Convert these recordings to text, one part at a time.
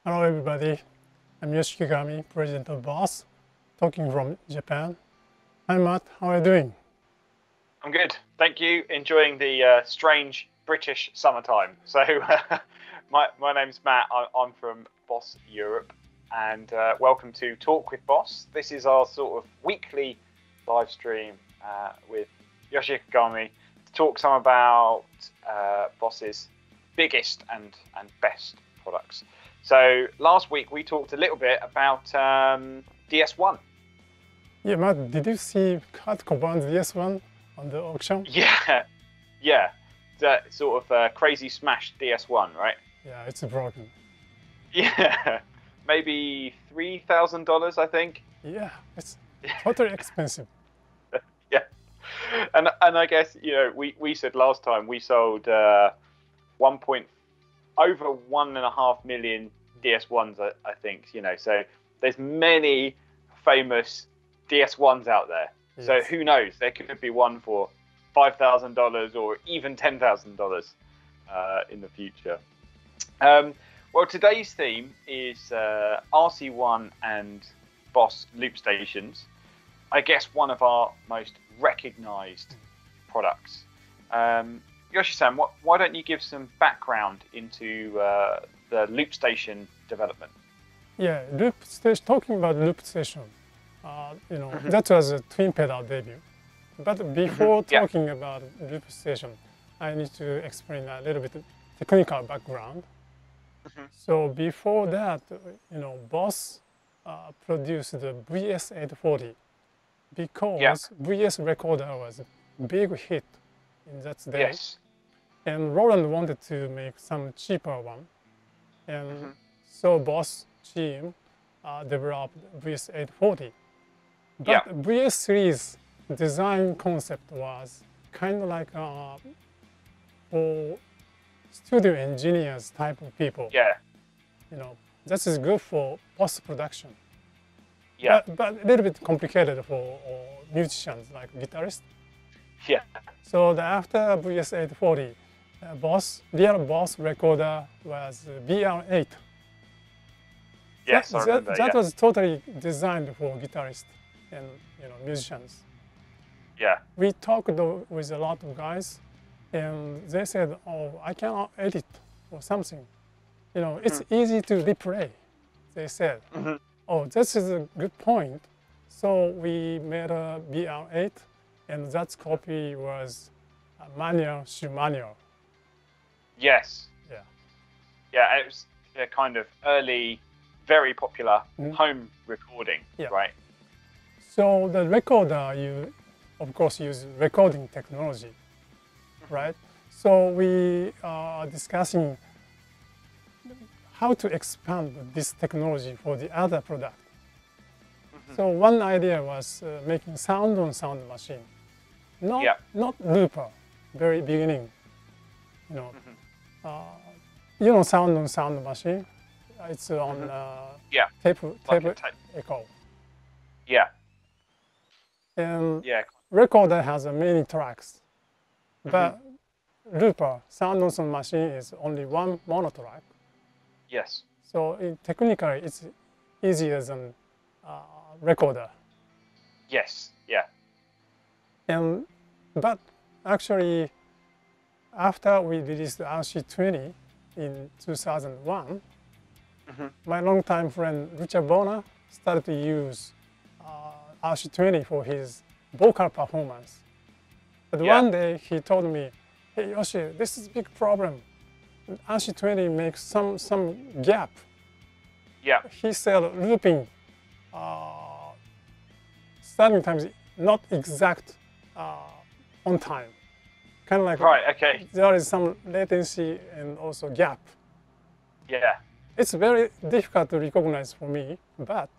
Hello everybody, I'm Yoshikigami, President of BOSS, talking from Japan. Hi Matt, how are you doing? I'm good, thank you. Enjoying the strange British summertime. So my name's Matt, I'm from BOSS Europe, and welcome to Talk with BOSS. This is our sort of weekly live stream with Yoshikigami to talk some about BOSS's biggest and best products. So last week we talked a little bit about DS1. Yeah, Matt, did you see Kurt Cobain's DS1 on the auction? Yeah, that sort of crazy smash DS1, right? Yeah, it's broken. Yeah, maybe $3,000, I think. Yeah, it's totally expensive. Yeah, and I guess we said last time we sold over 1.5 million DS1s, I think. So there's many famous DS1s out there. Yes. So who knows? There could be one for $5,000 or even $10,000 in the future. Well, today's theme is RC-1 and BOSS loop stations. I guess one of our most recognized products. Yoshi-san, why don't you give some background into the loop station development? Yeah, loop station. Talking about loop station, that was a twin pedal debut. But before talking about loop station, I need to explain a little bit technical background. So before that, BOSS produced the VS840 because VS recorder was a big hit in that day. Yes. And Roland wanted to make some cheaper one. And so BOSS team developed VS840. But VS3's design concept was kind of like for studio engineers type of people. Yeah. That is good for post-production. Yeah. But a little bit complicated for musicians like guitarists. Yeah. So after VS840, real BOSS recorder was BR8. Yes, that was totally designed for guitarists and musicians. Yeah. We talked with a lot of guys, and they said, "Oh, I cannot edit or something. It's easy to replay." They said, "Oh, this is a good point." So we made a BR8, and that copy was a manual to manual. Yes. Yeah. Yeah, it was a kind of early, very popular home recording, right? So the recorder, you of course use recording technology, right? So we are discussing how to expand this technology for the other product. So one idea was making sound on sound machine, not looper, very beginning. Sound on sound machine. It's on tape echo. Yeah. And recorder has many tracks, but looper, sound on sound machine is only one monotrack. Yes. So technically, it's easier than recorder. Yes. Yeah. But actually, after we released the RC-20 in 2001, my longtime friend Richard Bonner started to use RC-20 for his vocal performance. But one day he told me, "Hey Yoshi, this is a big problem. RC-20 makes some gap." Yeah. He said looping starting times not exact on time. Kind of like there is some latency and also gap. Yeah. It's very difficult to recognize for me, but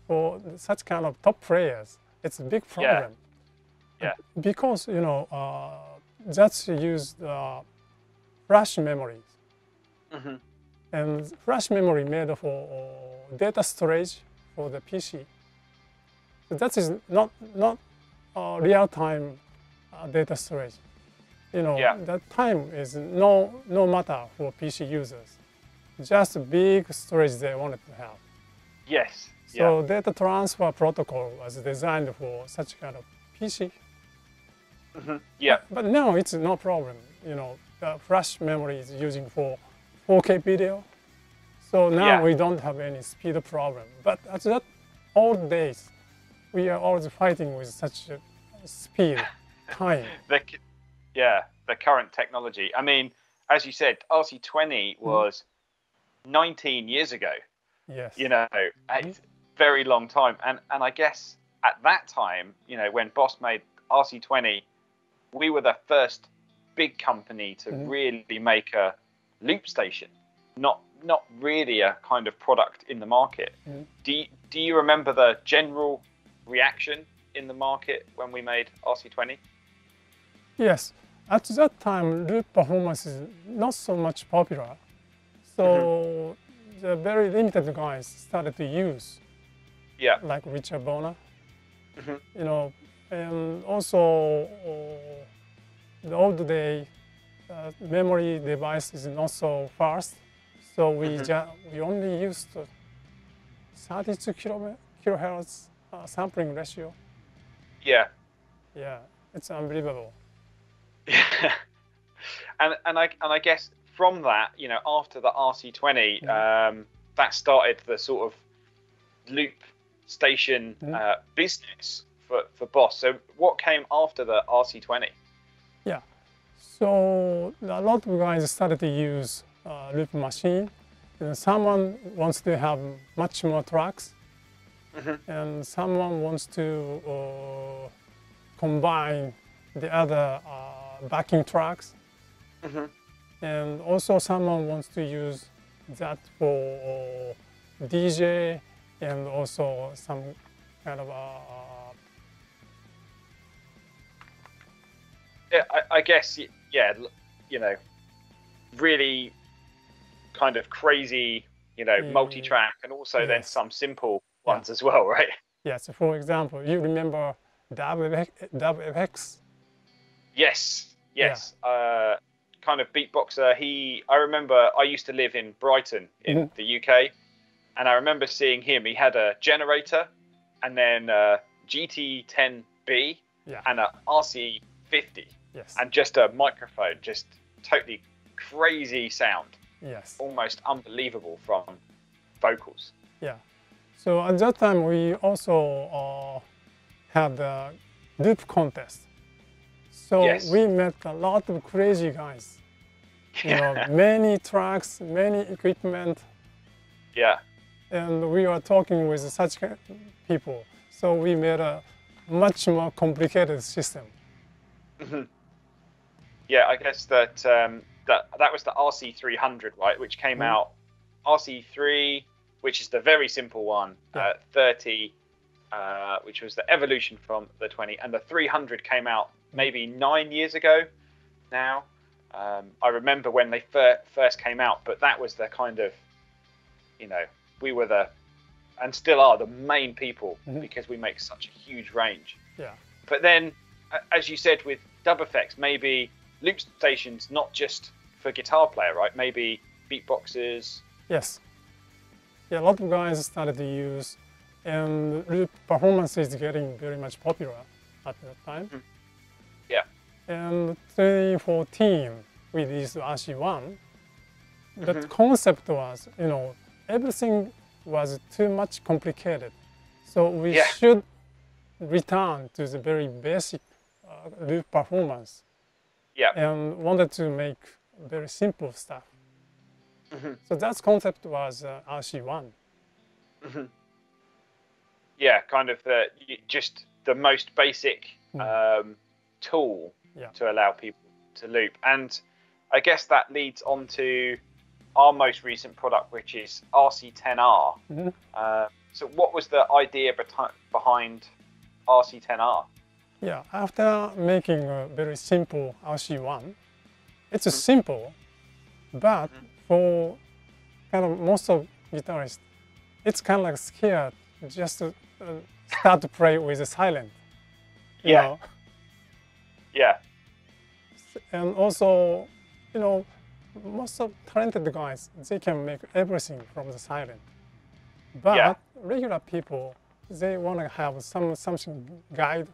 for such kind of top players, it's a big problem. Yeah. Because that's used flash memories. And flash memory made for data storage for the PC. So that is not real-time data storage. That time is no matter for PC users. just a big storage they wanted to have. Yes. So data transfer protocol was designed for such kind of PC. Yeah. But now it's no problem. You know, the flash memory is using for 4K video. So now we don't have any speed problem. But at that old days, we are always fighting with such a speed, time. The current technology. I mean, as you said, RC-20 was 19 years ago. Yes. You know, it's a very long time. And I guess at that time, you know, when Boss made RC-20, we were the first big company to really make a loop station, not really a kind of product in the market. Do you remember the general reaction in the market when we made RC-20? Yes. At that time, loop performance is not so much popular. So the very limited guys started to use, like Richard Bonner, you know, and also the old day memory device is not so fast. So we only used 32 kilohertz sampling ratio. Yeah, it's unbelievable. Yeah, and I guess from that, you know, after the RC-20, that started the sort of loop station business for Boss. So what came after the RC-20? Yeah, so a lot of guys started to use loop machine. And someone wants to have much more tracks, and someone wants to combine the other backing tracks, and also someone wants to use that for DJ and also some kind of I guess, you know, really kind of crazy, you know, multi-track, and also then some simple ones as well, right? Yes, for example, you remember WFX? Yes. Kind of beatboxer. I remember I used to live in Brighton in the UK, and I remember seeing him. He had a generator, and then a GT10B and a RC-50, and just a microphone, just totally crazy sound. Yes. Almost unbelievable from vocals. Yeah. So at that time, we also had the loop contest. So we met a lot of crazy guys. You know, many tracks, many equipment. Yeah. And we were talking with such people. So we made a much more complicated system. Yeah, I guess that that was the RC-300, right, which came out. RC-3, which is the very simple one, 30, which was the evolution from the 20, and the 300 came out maybe 9 years ago now. I remember when they first came out, but that was the kind of, you know, we were and still are the main people because we make such a huge range. Yeah. But then, as you said, with dub effects, maybe loop stations not just for guitar player, right? Maybe beatboxers. Yes. Yeah, a lot of guys started to use, and loop performance is getting very much popular at that time. Yeah. And 2014, we released RC-1. The concept was, you know, everything was too much complicated. So we should return to the very basic loop performance. Yeah. And wanted to make very simple stuff. So that concept was RC-1. Yeah, kind of just the most basic tool to allow people to loop. And I guess that leads on to our most recent product, which is RC-10R. So what was the idea behind RC-10R? Yeah, after making a very simple RC-1, it's simple, but for kind of most of guitarists, it's kind of like scared just to start to play with a silent. You know? Yeah. And also, you know, most of talented guys, they can make everything from the silent. But Yeah. regular people, they want to have something guide,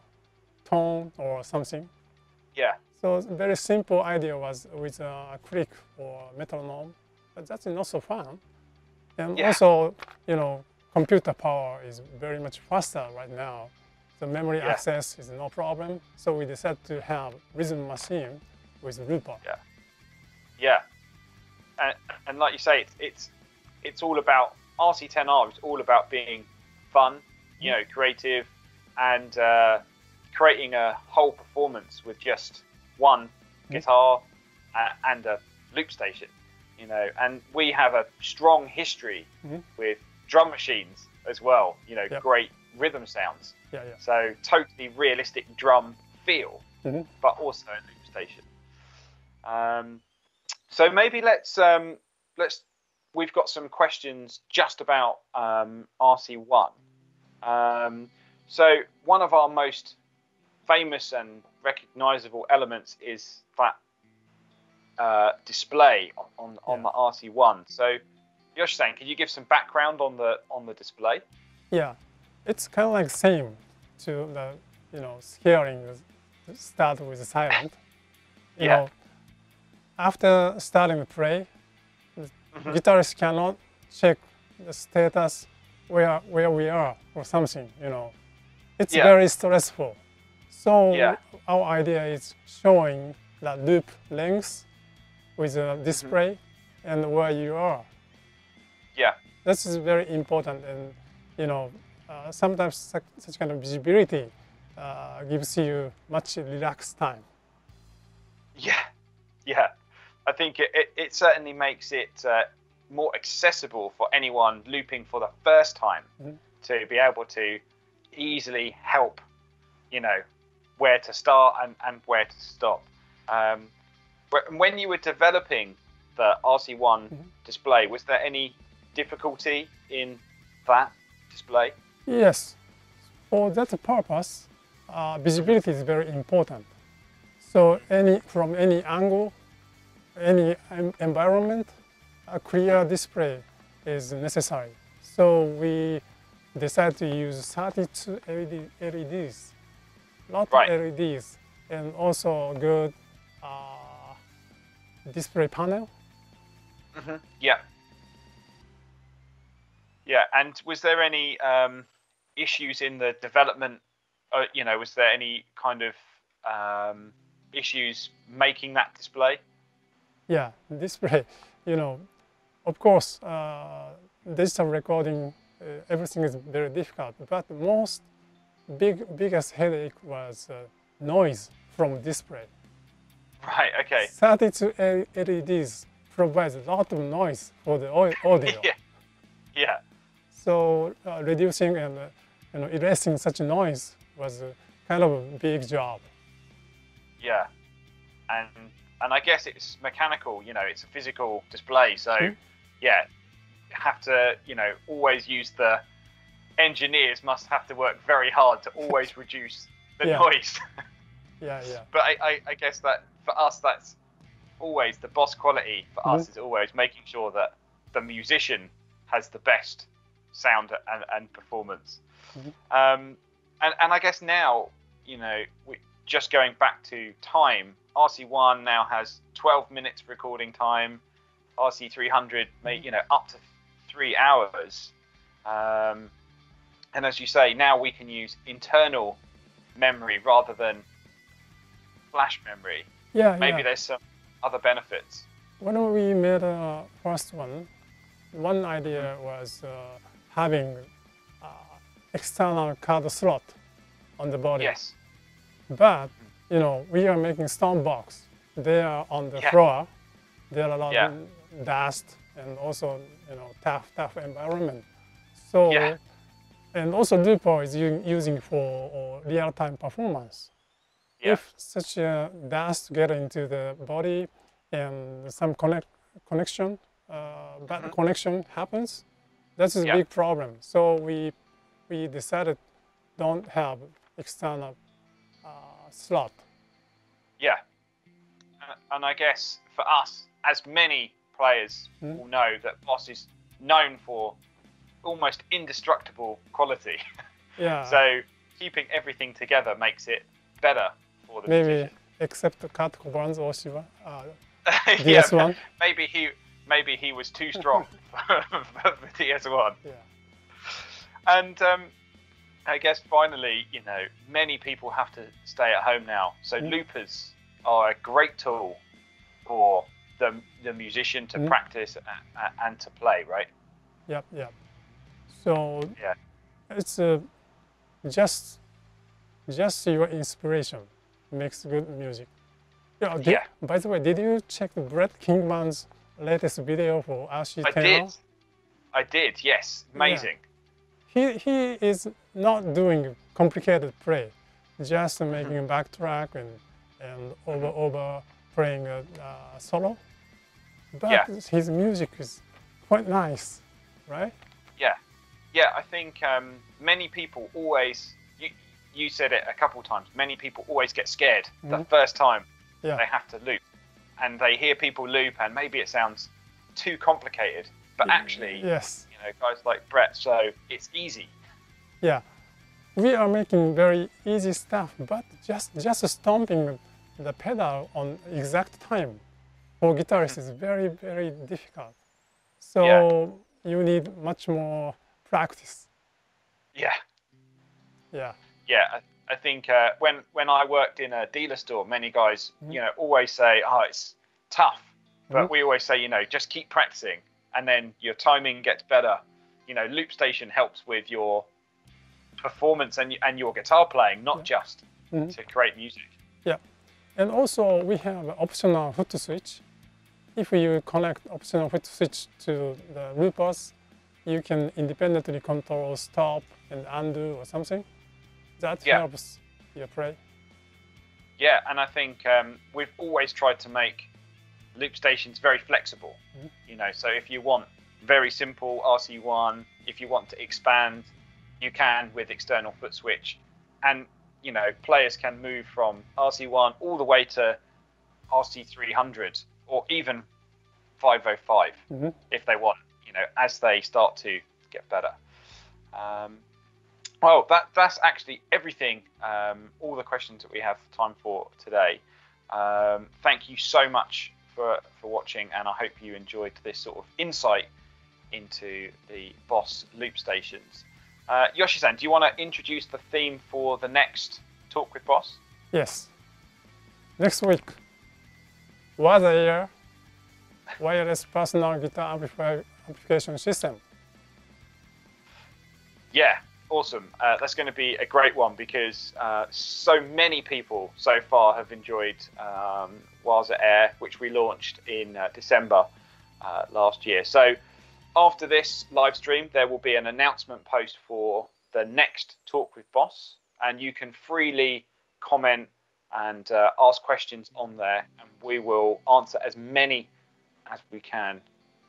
tone or something. Yeah. So a very simple idea was with a click or metronome, but that's not so fun. And Yeah. also, computer power is very much faster right now. The memory Yeah. access is no problem. So we decided to have rhythm machine with looper. Yeah. Yeah. And like you say, it's all about RC10R. It's all about being fun, creative, and creating a whole performance with just one guitar and a loop station. And we have a strong history with drum machines as well. Great rhythm sounds. Yeah. So totally realistic drum feel, but also a loop station. So maybe let's we've got some questions just about RC-1. So one of our most famous and recognizable elements is that display on the RC-1. So Yoshi-san, can you give some background on the display? Yeah, it's kind of like same to the scaling start with silent. After starting to play, the guitarist cannot check the status where we are or something. It's very stressful. So our idea is showing the loop length with a display and where you are. Yeah, this is very important, and sometimes such kind of visibility gives you much relaxed time. Yeah. I think it certainly makes it more accessible for anyone looping for the first time to be able to easily help, where to start and where to stop. When you were developing the RC-1 display, was there any difficulty in that display? Yes, for that purpose, visibility is very important. So from any angle, any environment, a clear display is necessary. So we decided to use 32 LEDs, lot of LEDs, and also good display panel. Yeah. And was there any issues in the development? Was there any kind of issues making that display? Yeah, display. Of course, digital recording, everything is very difficult. But the most biggest headache was noise from display. Right. Okay. 32 LEDs provides a lot of noise for the audio. Yeah. So reducing and erasing such noise was kind of a big job. Yeah, and I guess it's mechanical. It's a physical display. So yeah, you have to always use the engineers must have to work very hard to always reduce the noise. Yeah. But I guess that for us, that's always the boss quality for us is always making sure that the musician has the best sound and performance. And I guess now, just going back to time, RC-1 now has 12 minutes recording time. RC-300 up to 3 hours. And as you say, now we can use internal memory rather than flash memory. Maybe there's some other benefits. When we made the first one idea was having external card slot on the body. Yes. But we are making stone box. They are on the floor. There are a lot of dust and also tough environment. So and also looper is using for real-time performance. If such a dust get into the body and some connection, bad connection happens, that's a big problem. So we decided don't have external slot. Yeah, and I guess for us, as many players will know, that Boss is known for almost indestructible quality. Yeah. So keeping everything together makes it better for the musician. Except Kurt Cobain's Oshiba, Yeah, DS1. maybe he was too strong for DS1. Yeah. And I guess finally, you know, many people have to stay at home now. So loopers are a great tool for the musician to practice and to play, right? Yep, yep. So yeah, it's just your inspiration makes good music. Yeah. By the way, did you check Brett Kingman's latest video for RC-1? I did. Yes, amazing. Yeah. He is not doing complicated play, just making a backtrack and over playing a solo. But his music is quite nice, right? Yeah. I think many people always. You said it a couple times. Many people always get scared the first time they have to loop, and they hear people loop, and maybe it sounds too complicated. But actually, you know, guys like Brett, so it's easy. Yeah, we are making very easy stuff, but just stomping the pedal on exact time for guitarists is very, very difficult. So you need much more practice. Yeah. I think when I worked in a dealer store, many guys, you know, always say, "Oh, it's tough," but we always say, you know, just keep practicing, and then your timing gets better. You know, loop station helps with your performance and your guitar playing, not just to create music. Yeah, and also we have an optional foot switch. If you connect optional foot switch to the loopers, you can independently control stop and undo or something. That helps your play. Yeah, and I think we've always tried to make loop stations very flexible. You know, so if you want very simple RC1, if you want to expand, you can with external foot switch. And, you know, players can move from RC1 all the way to RC300 or even 505 if they want, you know, as they start to get better. Well, that's actually everything, all the questions that we have time for today. Thank you so much for watching, and I hope you enjoyed this sort of insight into the Boss loop stations. Yoshi-san, do you want to introduce the theme for the next Talk with Boss? Yes. Next week, was a year wireless personal guitar amplification system. Yeah. Awesome. That's going to be a great one because so many people so far have enjoyed Waza Air, which we launched in December last year. So after this live stream, there will be an announcement post for the next Talk with Boss, and you can freely comment and ask questions on there, and we will answer as many as we can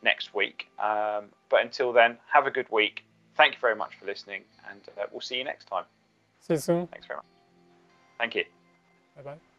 next week. But until then, have a good week. Thank you very much for listening, and we'll see you next time. See you soon. Thanks very much. Thank you. Bye-bye.